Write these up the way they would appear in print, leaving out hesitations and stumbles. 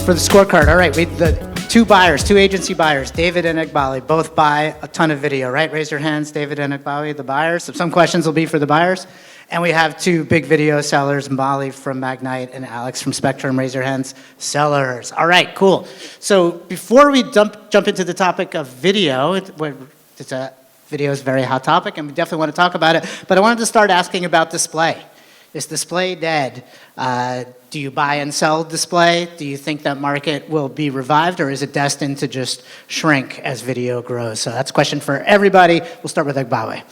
for the scorecard. All right, the two agency buyers, David and Egbavwe, both buy a ton of video, right? Raise your hands, David and Egbavwe, the buyers. So some questions will be for the buyers. And we have two big video sellers, Molly from Magnite and Alex from Spectrum. Raise your hands, sellers. All right, cool. So before we jump into the topic of video, video is a very hot topic, and we definitely want to talk about it. But I wanted to start asking about display. Is display dead? Do you buy and sell display? Do you think that market will be revived, or is it destined to just shrink as video grows? So that's a question for everybody. We'll start with Egbavwe.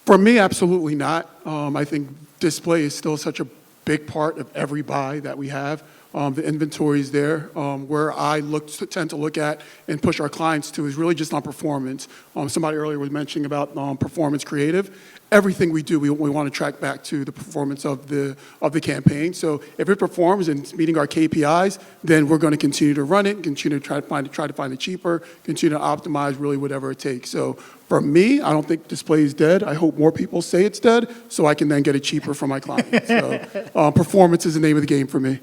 For me, absolutely not. I think display is still such a big part of every buy that we have. The inventory is there. Where I tend to look at and push our clients to is really just on performance. Somebody earlier was mentioning about performance creative. Everything we do, we want to track back to the performance of the campaign. So if it performs and it's meeting our KPIs, then we're going to continue to run it, continue to try to find it cheaper, continue to optimize really whatever it takes. So for me, I don't think display is dead. I hope more people say it's dead so I can then get it cheaper for my clients. So performance is the name of the game for me.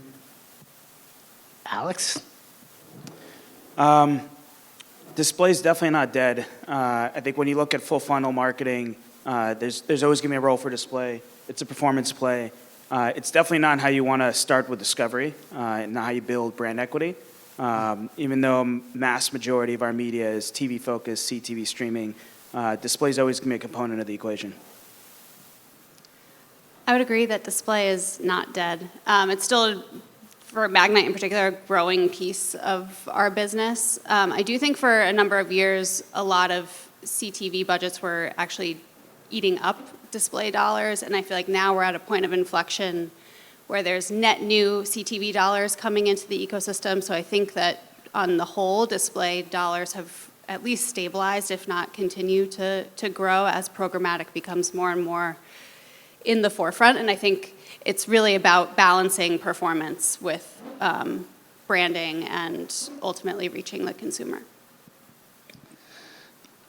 Alex? Display is definitely not dead. I think when you look at full funnel marketing, there's always going to be a role for display. It's a performance play. It's definitely not how you want to start with discovery, not how you build brand equity. Even though mass majority of our media is TV focused, CTV streaming, display is always going to be a component of the equation. I would agree that display is not dead. It's still, for Magnite in particular, a growing piece of our business. I do think for a number of years, a lot of CTV budgets were actually eating up display dollars, and I feel like now we're at a point of inflection where there's net new CTV dollars coming into the ecosystem. So I think that on the whole, display dollars have at least stabilized, if not continue to grow as programmatic becomes more and more in the forefront. And I think it's really about balancing performance with branding and ultimately reaching the consumer.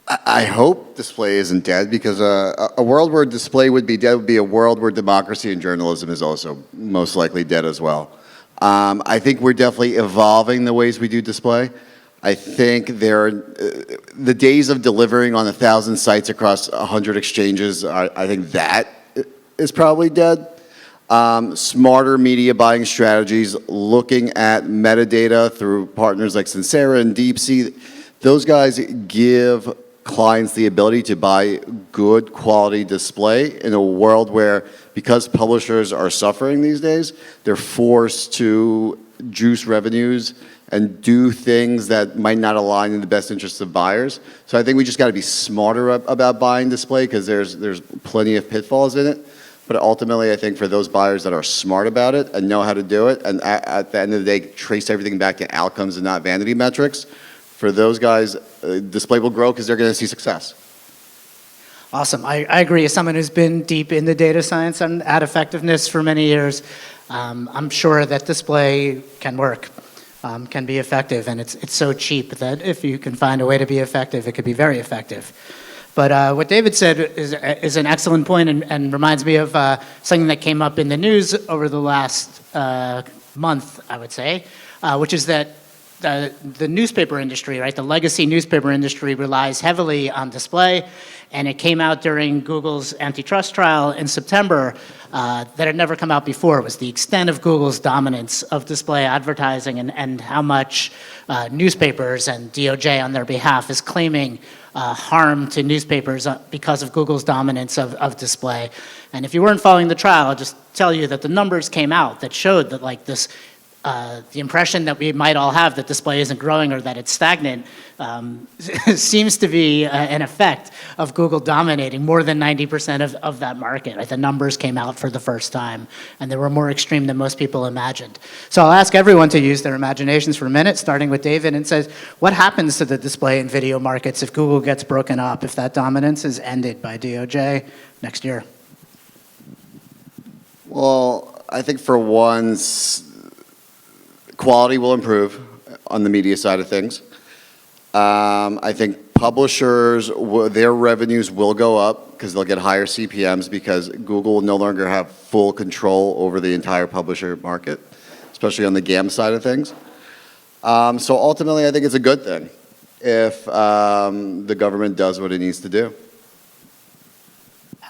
I hope display isn't dead, because a world where display would be dead would be a world where democracy and journalism is also most likely dead as well. I think we're definitely evolving the ways we do display. I think the days of delivering on 1,000 sites across 100 exchanges, I think that is probably dead. Smarter media buying strategies, looking at metadata through partners like Sincera and DeepSea, those guys give clients the ability to buy good quality display in a world where, because publishers are suffering these days, they're forced to juice revenues and do things that might not align in the best interests of buyers. So I think we just got to be smarter about buying display, because there's plenty of pitfalls in it. But ultimately, I think for those buyers that are smart about it and know how to do it, and at the end of the day trace everything back to outcomes and not vanity metrics, for those guys, display will grow because they're going to see success. Awesome. I agree. As someone who's been deep in the data science and ad effectiveness for many years, I'm sure that display can work, can be effective, and it's so cheap that if you can find a way to be effective, it could be very effective. But what David said is an excellent point, and reminds me of something that came up in the news over the last month, I would say, which is that the newspaper industry, right, the legacy newspaper industry relies heavily on display, and it came out during Google's antitrust trial in September that had never come out before. It was the extent of Google's dominance of display advertising, and how much newspapers and DOJ on their behalf is claiming harm to newspapers because of Google's dominance of display. And if you weren't following the trial, I'll just tell you that the numbers came out that showed that, like, this the impression that we might all have that display isn't growing or that it's stagnant seems to be an effect of Google dominating more than 90% of that market. Right? The numbers came out for the first time, and they were more extreme than most people imagined. So I'll ask everyone to use their imaginations for a minute, starting with David, and says, what happens to the display and video markets if Google gets broken up, if that dominance is ended by DOJ next year? Well, I think for once, quality will improve on the media side of things. I think publishers, their revenues will go up because they'll get higher CPMs, because Google will no longer have full control over the entire publisher market, especially on the GAM side of things. So ultimately, I think it's a good thing if the government does what it needs to do.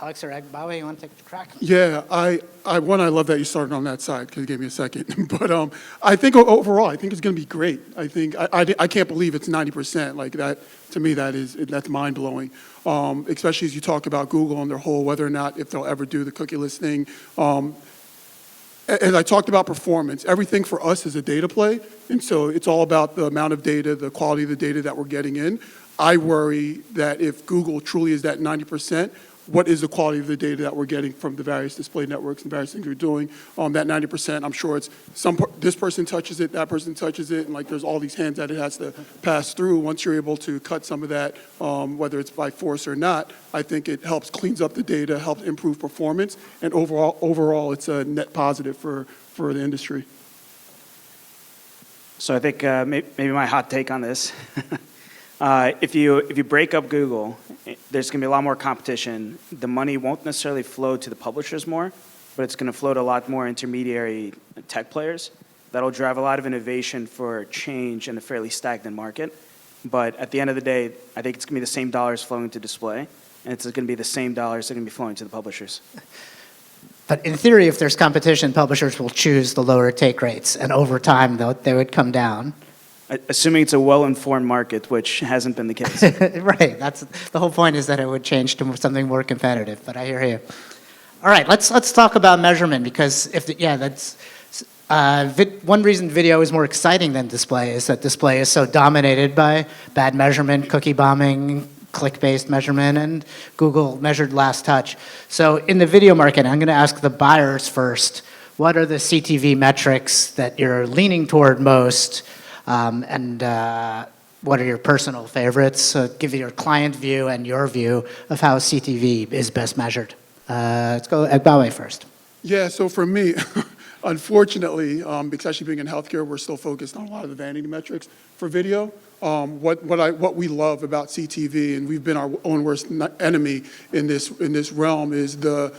Alex or Egbavwe, you want to take a crack? Yeah, I love that you started on that side because you gave me a second. But I think overall, I think it's going to be great. I think I can't believe it's 90%. Like that, to me, that's mind blowing. Especially as you talk about Google and their whole whether or not if they'll ever do the cookieless thing. As I talked about performance, everything for us is a data play, and so it's all about the amount of data, the quality of the data that we're getting in. I worry that if Google truly is that 90%, what is the quality of the data that we're getting from the various display networks and various things we're doing? That 90%, I'm sure it's this person touches it, that person touches it, and like there's all these hands that it has to pass through. Once you're able to cut some of that, whether it's by force or not, I think it cleans up the data, helps improve performance, and overall it's a net positive for the industry. So I think maybe my hot take on this, if you break up Google, there's going to be a lot more competition. The money won't necessarily flow to the publishers more, but it's going to flow to a lot more intermediary tech players. That'll drive a lot of innovation for change in a fairly stagnant market. But at the end of the day, I think it's going to be the same dollars flowing to display, and it's going to be the same dollars that are going to be flowing to the publishers. But in theory, if there's competition, publishers will choose the lower take rates, and over time, they would come down. Assuming it's a well-informed market, which hasn't been the case. Right. That's the whole point, is that it would change to something more competitive. But I hear you. All right. Let's talk about measurement, because that's one reason video is more exciting than display is that display is so dominated by bad measurement, cookie bombing, click-based measurement, and Google measured last touch. So in the video market, I'm going to ask the buyers first. What are the CTV metrics that you're leaning toward most? And what are your personal favorites? Give your client view and your view of how CTV is best measured. Let's go Egbavwe first. Yeah, so for me, unfortunately, especially being in healthcare, we're still focused on a lot of the vanity metrics for video. What we love about CTV, and we've been our own worst enemy in this realm, is the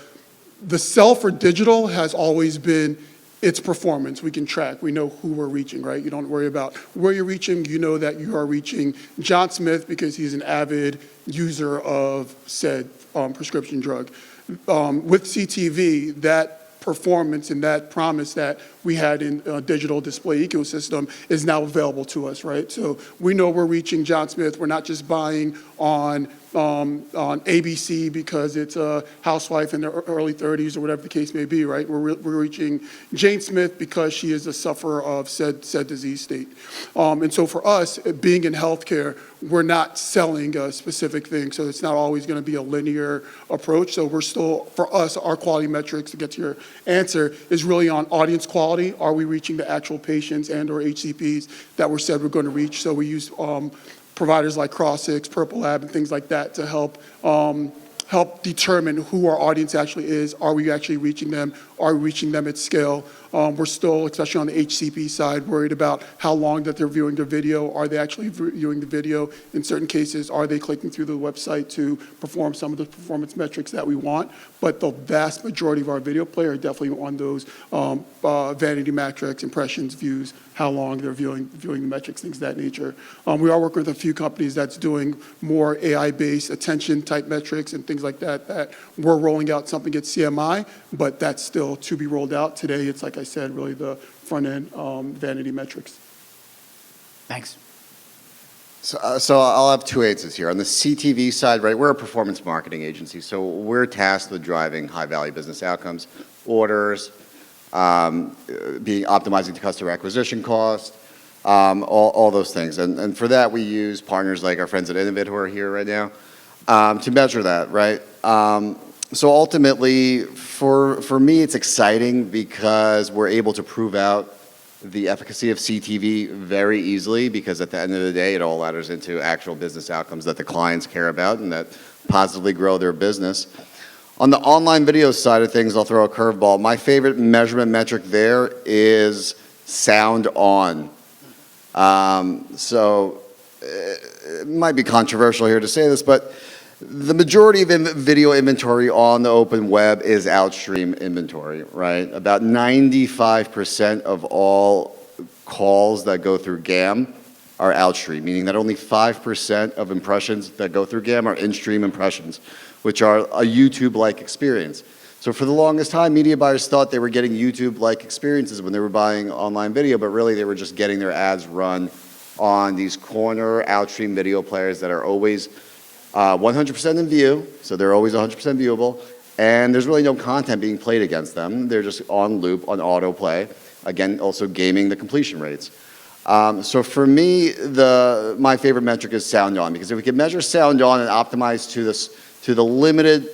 sell for digital has always been its performance. We can track. We know who we're reaching, right? You don't worry about where you're reaching. You know that you are reaching John Smith because he's an avid user of said prescription drug. With CTV, that performance and that promise that we had in digital display ecosystem is now available to us, right? So we know we're reaching John Smith. We're not just buying on ABC because it's a housewife in their early 30s or whatever the case may be, right? We're reaching Jane Smith because she is a sufferer of said disease state. And so for us, being in healthcare, we're not selling a specific thing, so it's not always going to be a linear approach. So we're still, for us, our quality metrics, to get to your answer, is really on audience quality. Are we reaching the actual patients and or HCPs that we said we're going to reach? So we use providers like Crossix, Purple Lab, and things like that to help determine who our audience actually is. Are we actually reaching them? Are we reaching them at scale? We're still, especially on the HCP side, worried about how long that they're viewing their video. Are they actually viewing the video? In certain cases, are they clicking through the website to perform some of the performance metrics that we want? But the vast majority of our video play are definitely on those vanity metrics, impressions, views, how long they're viewing the metrics, things of that nature. We are working with a few companies that's doing more AI-based attention type metrics and things like that, that we're rolling out something at CMI, but that's still to be rolled out. Today, it's like I said, really the front-end vanity metrics. Thanks. So I'll have two answers here. On the CTV side, right, we're a performance marketing agency, so we're tasked with driving high-value business outcomes, orders, optimizing the customer acquisition cost, all those things. And for that, we use partners like our friends at Innovate who are here right now to measure that, right? So ultimately, for me, it's exciting because we're able to prove out the efficacy of CTV very easily, because at the end of the day, it all ladders into actual business outcomes that the clients care about and that positively grow their business. On the online video side of things, I'll throw a curveball. My favorite measurement metric there is sound on. So it might be controversial here to say this, but the majority of video inventory on the open web is outstream inventory, right? About 95% of all calls that go through GAM are outstream, meaning that only 5% of impressions that go through GAM are in-stream impressions, which are a YouTube-like experience. So for the longest time, media buyers thought they were getting YouTube-like experiences when they were buying online video, but really they were just getting their ads run on these corner outstream video players that are always 100% in view, so they're always 100% viewable, and there's really no content being played against them. They're just on loop, on autoplay, again, also gaming the completion rates. So for me, my favorite metric is sound on, because if we can measure sound on and optimize to the limited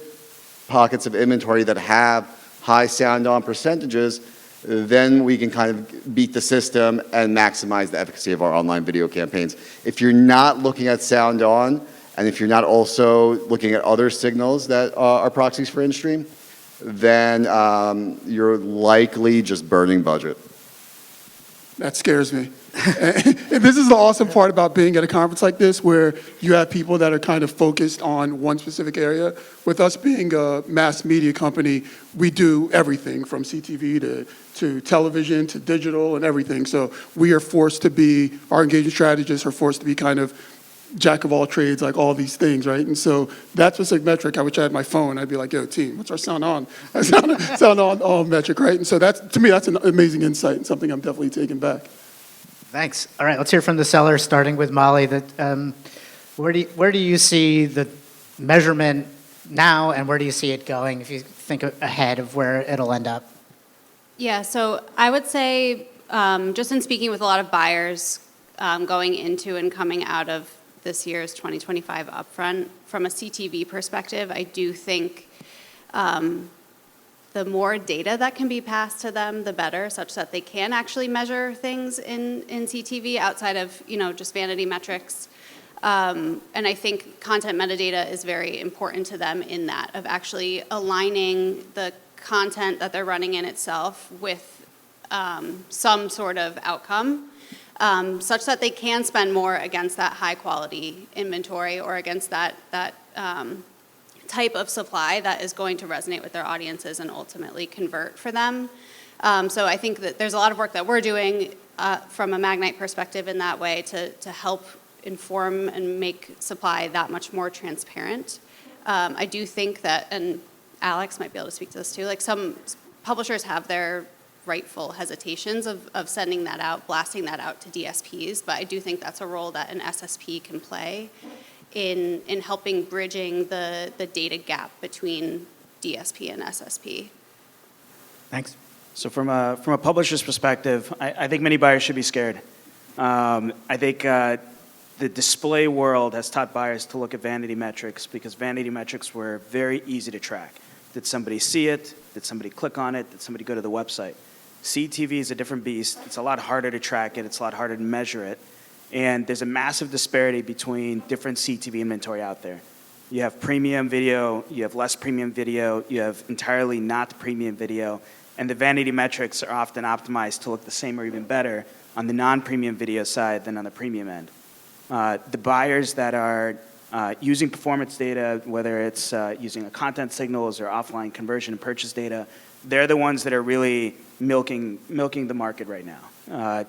pockets of inventory that have high sound on percentages, then we can kind of beat the system and maximize the efficacy of our online video campaigns. If you're not looking at sound on, and if you're not also looking at other signals that are proxies for in-stream, then you're likely just burning budget. That scares me. And this is the awesome part about being at a conference like this, where you have people that are kind of focused on one specific area. With us being a mass media company, we do everything from CTV to television to digital and everything. So we are forced to be, our engagement strategists are forced to be kind of jack of all trades, like all these things, right? And so that specific metric, I wish I had my phone. I'd be like, yo, team, what's our sound on? Sound on metric, right? And so to me, that's an amazing insight and something I'm definitely taking back. Thanks. All right, let's hear from the seller, starting with Molly. Where do you see the measurement now, and where do you see it going if you think ahead of where it'll end up? Yeah, so I would say, just in speaking with a lot of buyers going into and coming out of this year's 2025 upfront, from a CTV perspective, I do think the more data that can be passed to them, the better, such that they can actually measure things in CTV outside of, just vanity metrics. And I think content metadata is very important to them in that, of actually aligning the content that they're running in itself with some sort of outcome, such that they can spend more against that high quality inventory or against that type of supply that is going to resonate with their audiences and ultimately convert for them. So I think that there's a lot of work that we're doing from a Magnite perspective in that way to help inform and make supply that much more transparent. I do think that, and Alex might be able to speak to this too, like some publishers have their rightful hesitations of sending that out, blasting that out to DSPs, but I do think that's a role that an SSP can play in helping bridging the data gap between DSP and SSP. Thanks. So from a publisher's perspective, I think many buyers should be scared. I think the display world has taught buyers to look at vanity metrics because vanity metrics were very easy to track. Did somebody see it? Did somebody click on it? Did somebody go to the website? CTV is a different beast. It's a lot harder to track it. It's a lot harder to measure it. And there's a massive disparity between different CTV inventory out there. You have premium video, you have less premium video, you have entirely not premium video, and the vanity metrics are often optimized to look the same or even better on the non-premium video side than on the premium end. The buyers that are using performance data, whether it's using a content signals or offline conversion and purchase data, they're the ones that are really milking the market right now.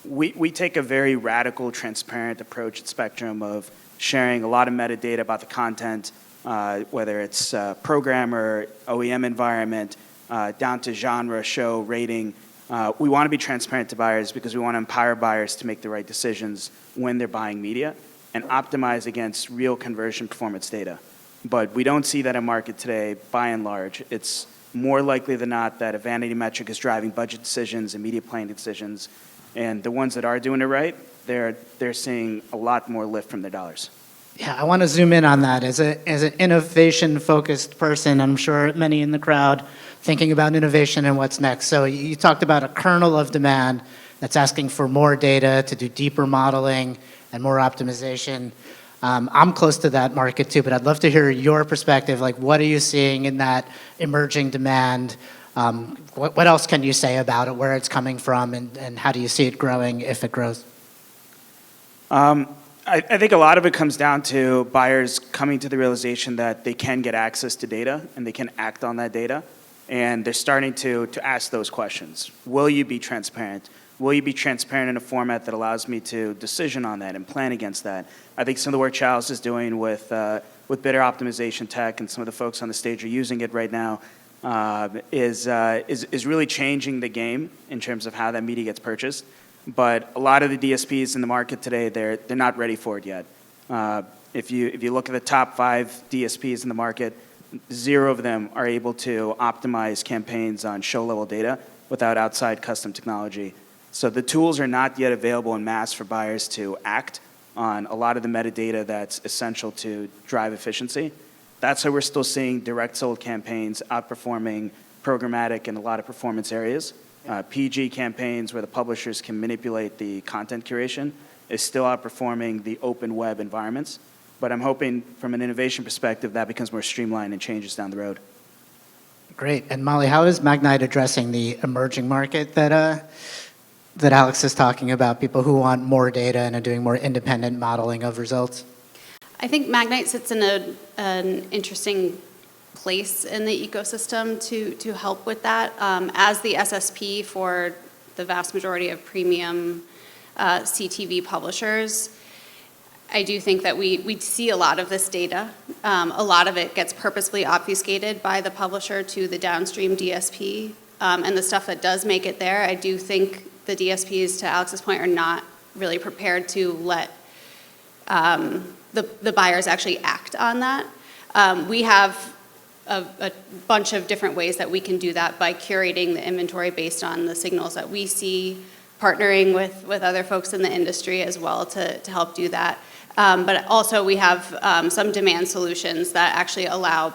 We take a very radical, transparent approach at Spectrum of sharing a lot of metadata about the content, whether it's programmer, OEM environment, down to genre, show, rating. We want to be transparent to buyers because we want to empower buyers to make the right decisions when they're buying media and optimize against real conversion performance data. But we don't see that in market today, by and large. It's more likely than not that a vanity metric is driving budget decisions and media planning decisions. And the ones that are doing it right, they're seeing a lot more lift from their dollars. Yeah, I want to zoom in on that. As an innovation-focused person, I'm sure many in the crowd thinking about innovation and what's next. So you talked about a kernel of demand that's asking for more data to do deeper modeling and more optimization. I'm close to that market too, but I'd love to hear your perspective. Like, what are you seeing in that emerging demand? What else can you say about it, where it's coming from, and how do you see it growing if it grows? I think a lot of it comes down to buyers coming to the realization that they can get access to data and they can act on that data. And they're starting to ask those questions. Will you be transparent? will you be transparent in a format that allows me to decision on that and plan against that? I think some of the work Chalice is doing with bidder optimization tech, and some of the folks on the stage are using it right now, is really changing the game in terms of how that media gets purchased. But a lot of the DSPs in the market today, they're not ready for it yet. If you look at the top 5 DSPs in the market, 0 of them are able to optimize campaigns on show-level data without outside custom technology. So the tools are not yet available in mass for buyers to act on a lot of the metadata that's essential to drive efficiency. That's why we're still seeing direct sold campaigns outperforming programmatic in a lot of performance areas. PG campaigns where the publishers can manipulate the content curation is still outperforming the open web environments. But I'm hoping from an innovation perspective that becomes more streamlined and changes down the road. Great. And Molly, how is Magnite addressing the emerging market that Alex is talking about, people who want more data and are doing more independent modeling of results? I think Magnite sits in an interesting place in the ecosystem to help with that. As the SSP for the vast majority of premium CTV publishers, I do think that we see a lot of this data. A lot of it gets purposefully obfuscated by the publisher to the downstream DSP. And the stuff that does make it there, I do think the DSPs, to Alex's point, are not really prepared to let the buyers actually act on that. We have a bunch of different ways that we can do that by curating the inventory based on the signals that we see, partnering with other folks in the industry as well to help do that. But also we have some demand solutions that actually allow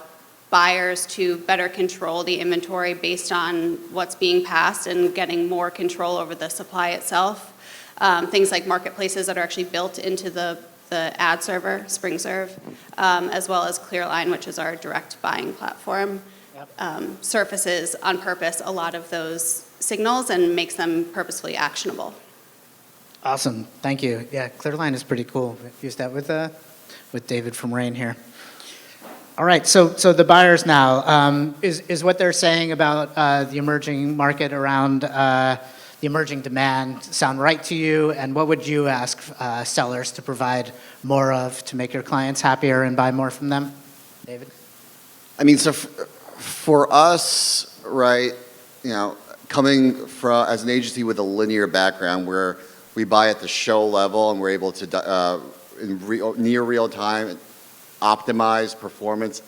buyers to better control the inventory based on what's being passed and getting more control over the supply itself. Things like marketplaces that are actually built into the ad server, SpringServe, as well as ClearLine, which is our direct buying platform, surfaces on purpose a lot of those signals and makes them purposefully actionable. Awesome. Thank you. Yeah, ClearLine is pretty cool. I've used that with David from Rain here. All right, so the buyers now, is what they're saying about the emerging market around the emerging demand sound right to you? And what would you ask sellers to provide more of to make your clients happier and buy more from them? David? I mean, so for us, right, you know, coming from as an agency with a linear background where we buy at the show level and we're able to, near real time, optimize performance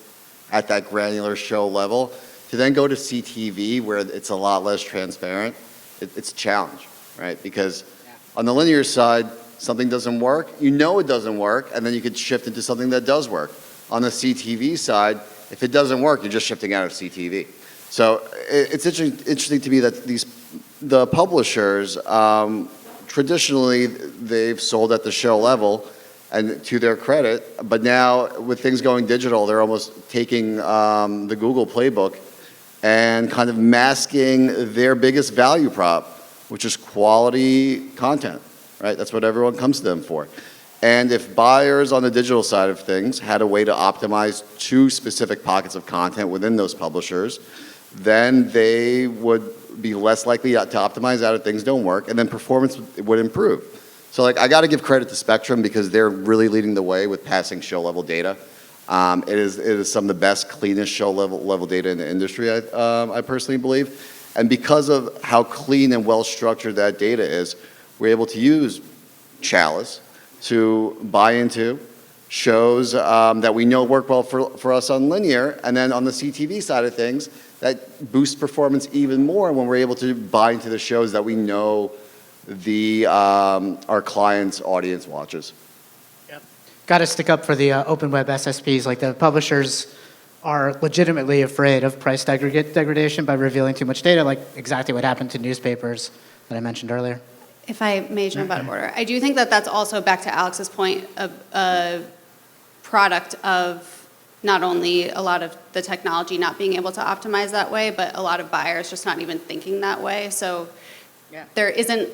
at that granular show level, to then go to CTV where it's a lot less transparent, it's a challenge, right? Because on the linear side, something doesn't work, you know it doesn't work, and then you could shift into something that does work. On the CTV side, if it doesn't work, you're just shifting out of CTV. So it's interesting to me that the publishers, traditionally, they've sold at the show level, and to their credit, but now with things going digital, they're almost taking the Google playbook and kind of masking their biggest value prop, which is quality content, right? That's what everyone comes to them for. And if buyers on the digital side of things had a way to optimize two specific pockets of content within those publishers, then they would be less likely to optimize out if things don't work, and then performance would improve. So like, I got to give credit to Spectrum because they're really leading the way with passing show level data. It is some of the best, cleanest show level data in the industry, I personally believe. And because of how clean and well structured that data is, we're able to use Chalice to buy into shows that we know work well for us on linear, and then on the CTV side of things, that boosts performance even more when we're able to buy into the shows that we know our clients' audience watches. Yep. Got to stick up for the open web SSPs. Like, the publishers are legitimately afraid of price degradation by revealing too much data, like exactly what happened to newspapers that I mentioned earlier. If I may jump out of order, I do think that that's also, back to Alex's point, a product of not only a lot of the technology not being able to optimize that way, but a lot of buyers just not even thinking that way. So there isn't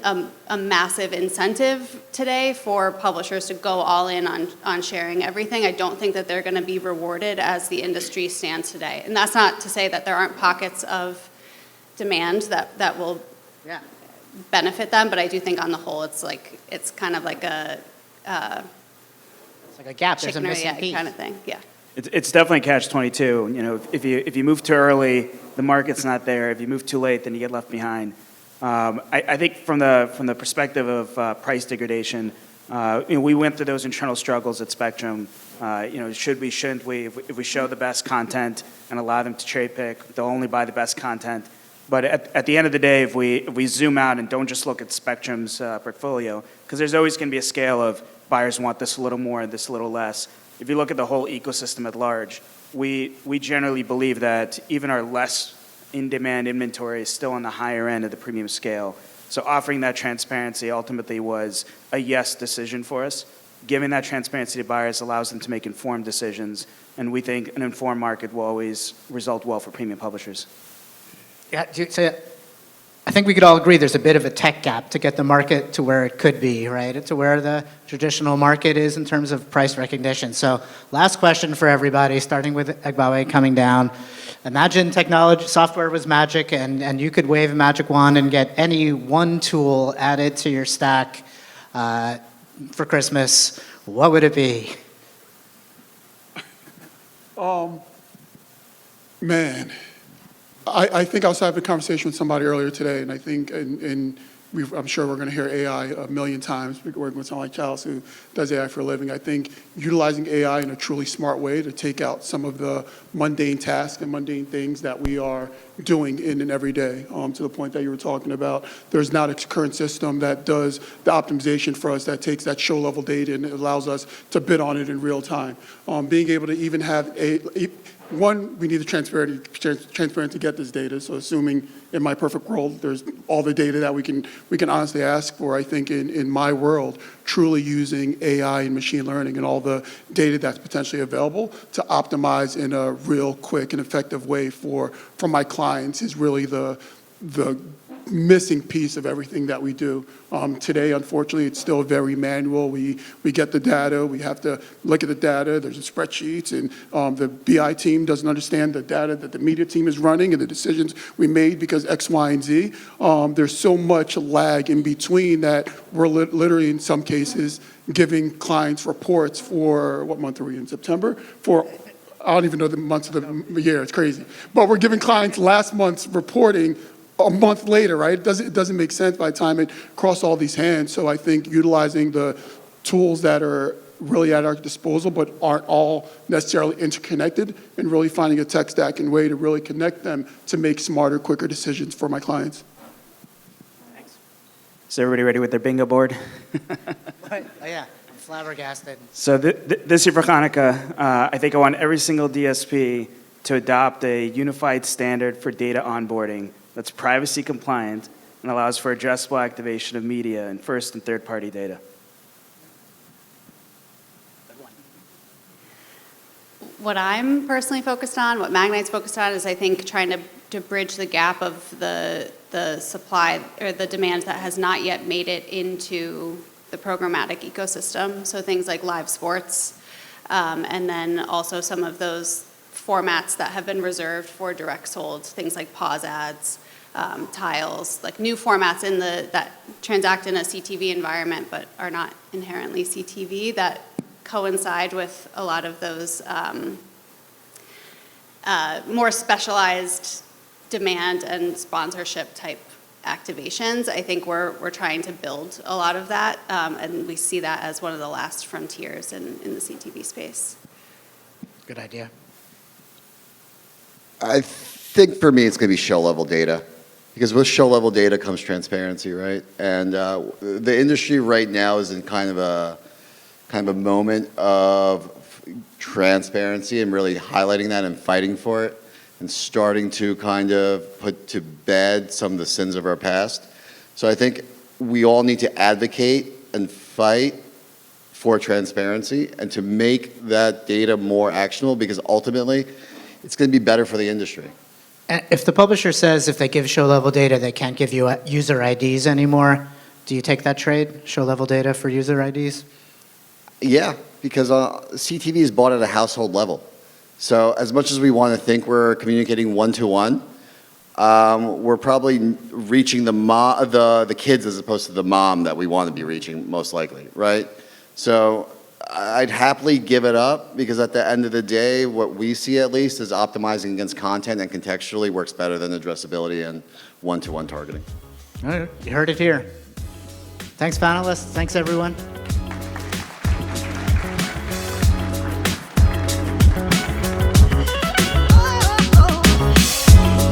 a massive incentive today for publishers to go all in on sharing everything. I don't think that they're going to be rewarded as the industry stands today. And that's not to say that there aren't pockets of demand that will benefit them, but I do think on the whole, it's kind of like a It's like a gap, there's a chicken or the missing egg piece. kind of thing, yeah. It's definitely catch-22. You know, if you move too early, the market's not there. If you move too late, then you get left behind. I think from the perspective of price degradation, we went through those internal struggles at Spectrum. Should we, shouldn't we? If we show the best content and allow them to cherry pick, they'll only buy the best content. But at the end of the day, if we zoom out and don't just look at Spectrum's portfolio, because there's always going to be a scale of buyers want this a little more and this a little less. If you look at the whole ecosystem at large, we generally believe that even our less in-demand inventory is still on the higher end of the premium scale. So offering that transparency ultimately was a yes decision for us. Giving that transparency to buyers allows them to make informed decisions, and we think an informed market will always result well for premium publishers. Yeah, so I think we could all agree there's a bit of a tech gap to get the market to where it could be, right? To where the traditional market is in terms of price recognition. So last question for everybody, starting with Egbavwe coming down. Imagine technology, software was magic, and you could wave a magic wand and get any one tool added to your stack for Christmas. What would it be? Man, I think I was having a conversation with somebody earlier today, and I think, I'm sure we're going to hear AI a million times. We're working with someone like Chalice who does AI for a living. I think utilizing AI in a truly smart way to take out some of the mundane tasks and mundane things that we are doing in and every day, to the point that you were talking about. There's not a current system that does the optimization for us that takes that show level data and it allows us to bid on it in real time. Being able to even have one, we need the transparency to get this data. So assuming in my perfect world, there's all the data that we can honestly ask for. I think in my world, truly using AI and machine learning and all the data that's potentially available to optimize in a real quick and effective way for my clients is really the missing piece of everything that we do. Today, unfortunately, it's still very manual. We get the data, we have to look at the data, there's spreadsheets, and the BI team doesn't understand the data that the media team is running and the decisions we made because X, Y, and Z. There's so much lag in between that we're literally, in some cases, giving clients reports for, what month are we in, September? For I don't even know the months of the year, it's crazy. But we're giving clients last month's reporting a month later, right? It doesn't make sense by the time it crosses all these hands. So I think utilizing the tools that are really at our disposal but aren't all necessarily interconnected and really finding a tech stack and way to really connect them to make smarter, quicker decisions for my clients. Thanks. Is everybody ready with their bingo board? Oh yeah, I'm flabbergasted. So this year for Hanukkah, I think I want every single DSP to adopt a unified standard for data onboarding that's privacy compliant and allows for addressable activation of media and first and third party data. What I'm personally focused on, what Magnite's focused on, is I think trying to bridge the gap of the supply or the demand that has not yet made it into the programmatic ecosystem. So things like live sports, and then also some of those formats that have been reserved for direct sold, things like pause ads, tiles, like new formats that transact in a CTV environment but are not inherently CTV that coincide with a lot of those more specialized demand and sponsorship type activations. I think we're trying to build a lot of that, and we see that as one of the last frontiers in the CTV space. Good idea. I think for me, it's going to be show level data. Because with show level data comes transparency, right? And the industry right now is in kind of a moment of transparency and really highlighting that and fighting for it and starting to kind of put to bed some of the sins of our past. So I think we all need to advocate and fight for transparency and to make that data more actionable because ultimately it's going to be better for the industry. And if the publisher says if they give show-level data, they can't give you user IDs anymore, do you take that trade, show-level data for user IDs? Yeah, because CTV is bought at a household level. So as much as we want to think we're communicating one-to-one, we're probably reaching the kids as opposed to the mom that we want to be reaching, most likely, right? So I'd happily give it up because at the end of the day, what we see at least is optimizing against content and contextually works better than addressability and one-to-one targeting. All right, you heard it here. Thanks, panelists. Thanks, everyone.